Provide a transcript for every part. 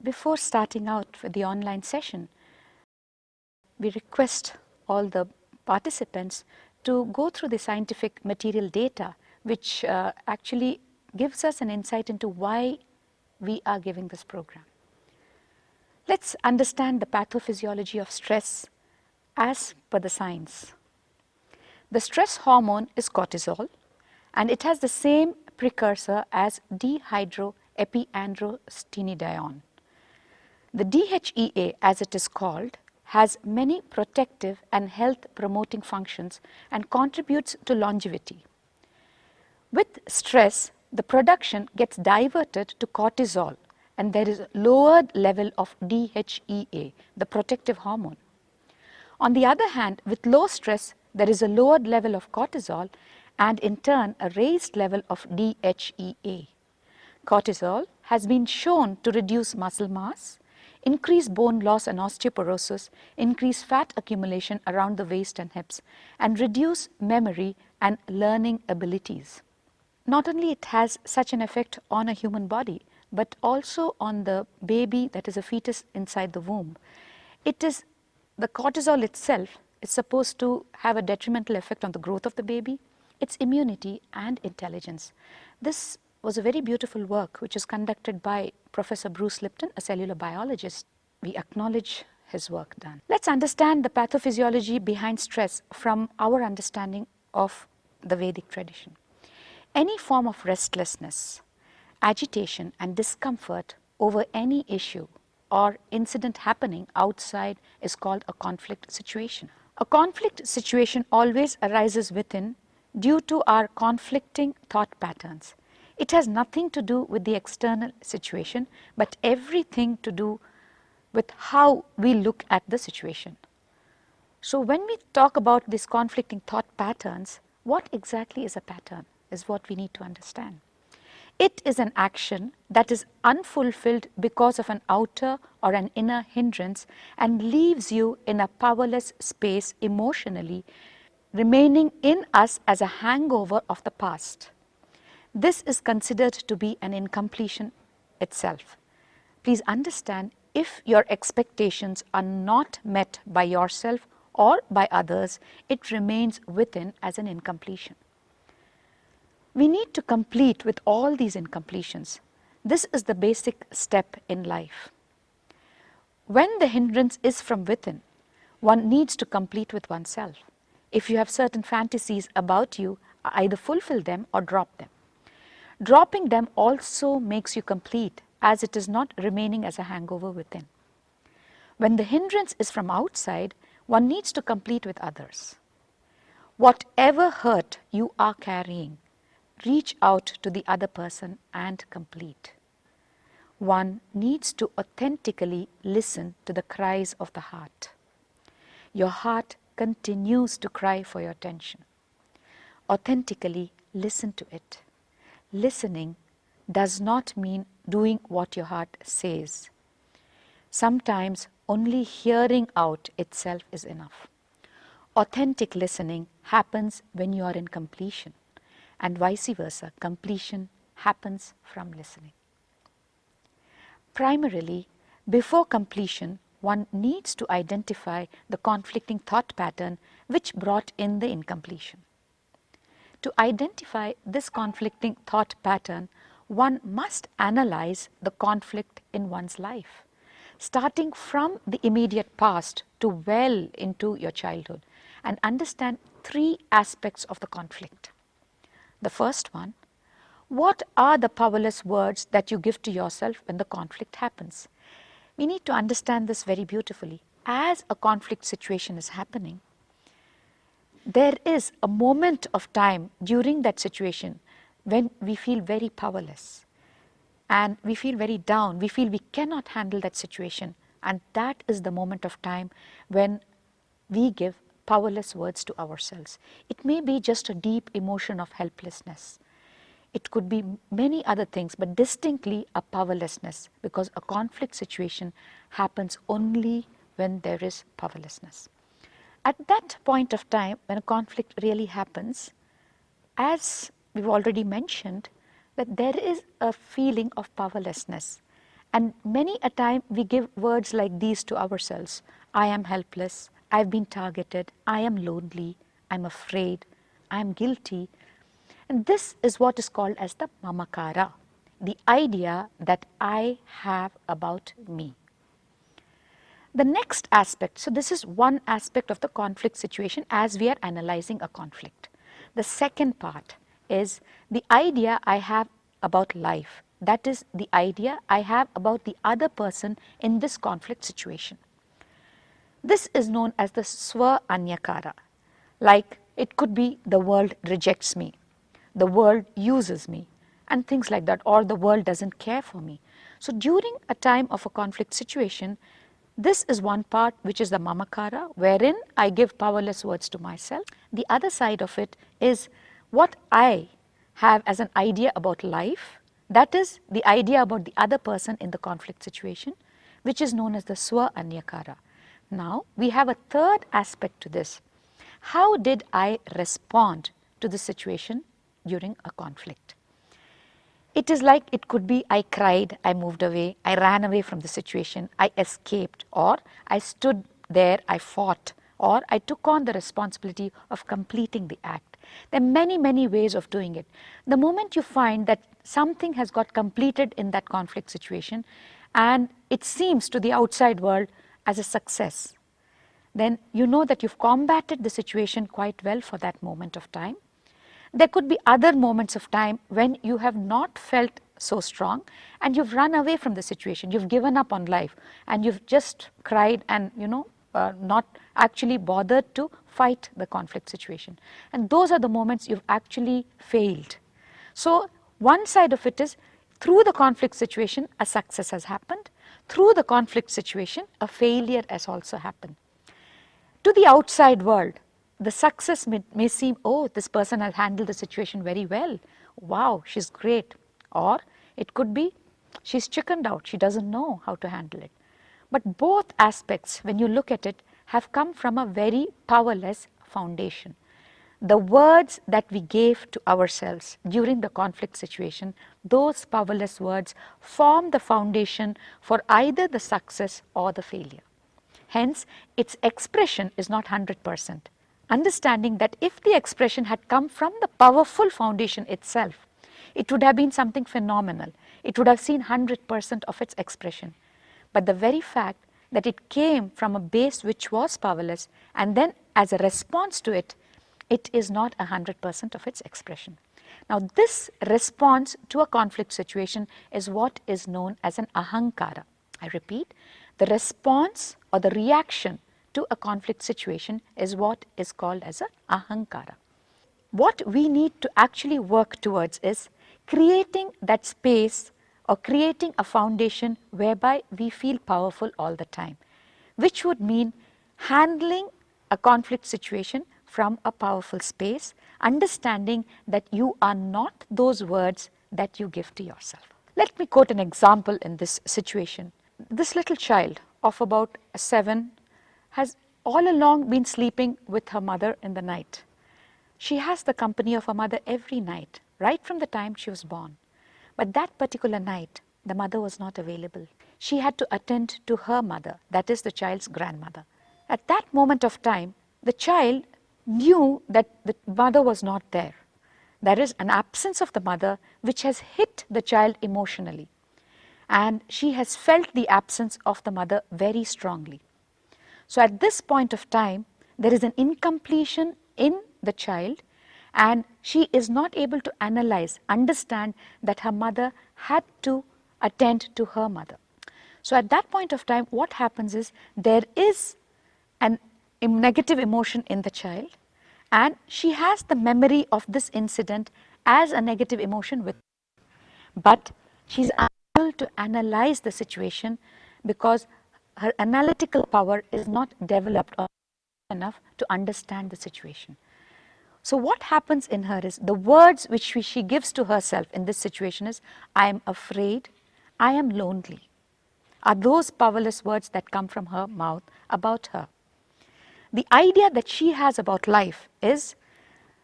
Before starting out with the online session, we request all the participants to go through the scientific material data, which actually gives us an insight into why we are giving this program. Let's understand the pathophysiology of stress as per the science. The stress hormone is cortisol, and it has the same precursor as dehydroepiandrosterone. The DHEA, as it is called, has many protective and health promoting functions and contributes to longevity. With stress, the production gets diverted to cortisol and there is a lowered level of DHEA, the protective hormone. On the other hand, with low stress, there is a lowered level of cortisol and in turn a raised level of DHEA. Cortisol has been shown to reduce muscle mass, increase bone loss and osteoporosis, increase fat accumulation around the waist and hips, and reduce memory and learning abilities. Not only it has such an effect on a human body, but also on the baby, that is a fetus inside the womb. It is the cortisol itself is supposed to have a detrimental effect on the growth of the baby, its immunity and intelligence. This was a very beautiful work which is conducted by Professor Bruce Lipton, a cellular biologist. We acknowledge his work done. Let's understand the pathophysiology behind stress from our understanding of the Vedic tradition. Any form of restlessness, agitation and discomfort over any issue or incident happening outside is called a conflict situation. A conflict situation always arises within due to our conflicting thought patterns. It has nothing to do with the external situation, but everything to do with how we look at the situation. So when we talk about these conflicting thought patterns, what exactly is a pattern is what we need to understand. It is an action that is unfulfilled because of an outer or an inner hindrance and leaves you in a powerless space emotionally, remaining in us as a hangover of the past. This is considered to be an incompletion itself. Please understand, if your expectations are not met by yourself or by others, it remains within as an incompletion. We need to complete with all these incompletions. This is the basic step in life. When the hindrance is from within, one needs to complete with oneself. If you have certain fantasies about you, either fulfill them or drop them. Dropping them also makes you complete, as it is not remaining as a hangover within. When the hindrance is from outside, one needs to complete with others. Whatever hurt you are carrying, reach out to the other person and complete. One needs to authentically listen to the cries of the heart. Your heart continues to cry for your attention. Authentically listen to it. Listening does not mean doing what your heart says. Sometimes only hearing out itself is enough. Authentic listening happens when you are in completion, and vice versa, completion happens from listening. Primarily, before completion, one needs to identify the conflicting thought pattern which brought in the incompletion. To identify this conflicting thought pattern, one must analyze the conflict in one's life, starting from the immediate past to well into your childhood, and understand three aspects of the conflict. The first one, what are the powerless words that you give to yourself when the conflict happens? We need to understand this very beautifully. As a conflict situation is happening, there is a moment of time during that situation when we feel very powerless and we feel very down. We feel we cannot handle that situation, and that is the moment of time when we give powerless words to ourselves. It may be just a deep emotion of helplessness. It could be many other things, but distinctly a powerlessness, because a conflict situation happens only when there is powerlessness. At that point of time, when a conflict really happens, as we've already mentioned, that there is a feeling of powerlessness, And many a time we give words like these to ourselves. I am helpless, I've been targeted, I am lonely, I'm afraid, I'm guilty. And this is what is called as the mamakara, the idea that I have about me. The next aspect, so this is one aspect of the conflict situation as we are analyzing a conflict. The second part is the idea I have about life. That is the idea I have about the other person in this conflict situation. This is known as the swa anyakara. Like it could be the world rejects me, the world uses me, and things like that, or the world doesn't care for me. So during a time of a conflict situation, this is one part which is the mamakara, wherein I give powerless words to myself. The other side of it is what I have as an idea about life, that is the idea about the other person in the conflict situation, which is known as the swa anyakara. Now we have a third aspect to this. How did I respond to the situation during a conflict? It is like it could be I cried, I moved away, I ran away from the situation, I escaped, or I stood there, I fought, or I took on the responsibility of completing the act. There are many, many ways of doing it. The moment you find that something has got completed in that conflict situation and it seems to the outside world as a success, then you know that you've combated the situation quite well for that moment of time. There could be other moments of time when you have not felt so strong and you've run away from the situation, you've given up on life and you've just cried and not actually bothered to fight the conflict situation. And those are the moments you've actually failed. So one side of it is through the conflict situation a success has happened, through the conflict situation a failure has also happened. To the outside world, the success may seem, oh, this person has handled the situation very well. Wow, she's great. Or it could be, she's chickened out, she doesn't know how to handle it. But both aspects, when you look at it, have come from a very powerless foundation. The words that we gave to ourselves during the conflict situation, those powerless words form the foundation for either the success or the failure. Hence, its expression is not 100%. Understanding that if the expression had come from the powerful foundation itself, it would have been something phenomenal. It would have seen 100% of its expression. But the very fact that it came from a base which was powerless and then as a response to it, it is not 100% of its expression. Now this response to a conflict situation is what is known as an ahankara. I repeat, the response or the reaction to a conflict situation is what is called as a ahankara. What we need to actually work towards is creating that space or creating a foundation whereby we feel powerful all the time, which would mean handling a conflict situation from a powerful space, understanding that you are not those words that you give to yourself. Let me quote an example in this situation. This little child of about 7 has all along been sleeping with her mother in the night. She has the company of her mother every night, right from the time she was born. But that particular night, the mother was not available. She had to attend to her mother, that is the child's grandmother. At that moment of time, the child knew that the mother was not there. There is an absence of the mother which has hit the child emotionally. And she has felt the absence of the mother very strongly. So at this point of time, there is an incompletion in the child and she is not able to analyze, understand that her mother had to attend to her mother. So at that point of time, what happens is there is a negative emotion in the child and she has the memory of this incident as a negative emotion with her. But she's unable to analyze the situation because her analytical power is not developed enough to understand the situation. So what happens in her is the words which she gives to herself in this situation is, I am afraid, I am lonely, are those powerless words that come from her mouth about her. The idea that she has about life is,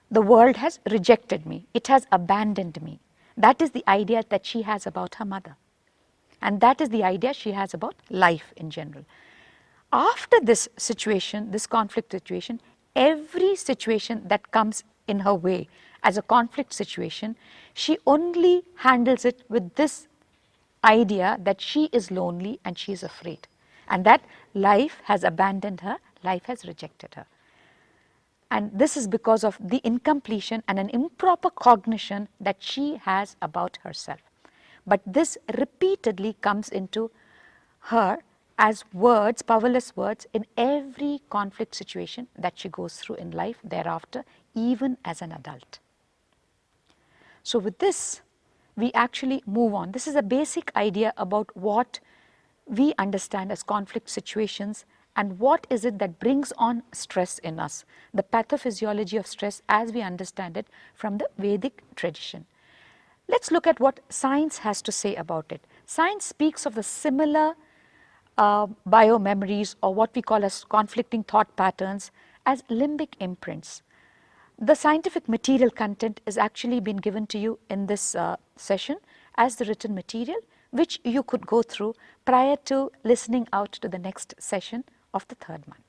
the world has rejected me, it has abandoned me. That is the idea that she has about her mother. And that is the idea she has about life in general. After this situation, this conflict situation, every situation that comes in her way as a conflict situation, she only handles it with this idea that she is lonely and she is afraid, and that life has abandoned her, life has rejected her. And this is because of the incompletion and an improper cognition that she has about herself. But this repeatedly comes into her as words, powerless words, in every conflict situation that she goes through in life thereafter, even as an adult. So with this, we actually move on. This is a basic idea about what we understand as conflict situations and what is it that brings on stress in us, the pathophysiology of stress as we understand it from the Vedic tradition. Let's look at what science has to say about it. Science speaks of the similar biomemories, or what we call as conflicting thought patterns, as limbic imprints. The scientific material content is actually been given to you in this session as the written material, which you could go through prior to listening out to the next session of the third month.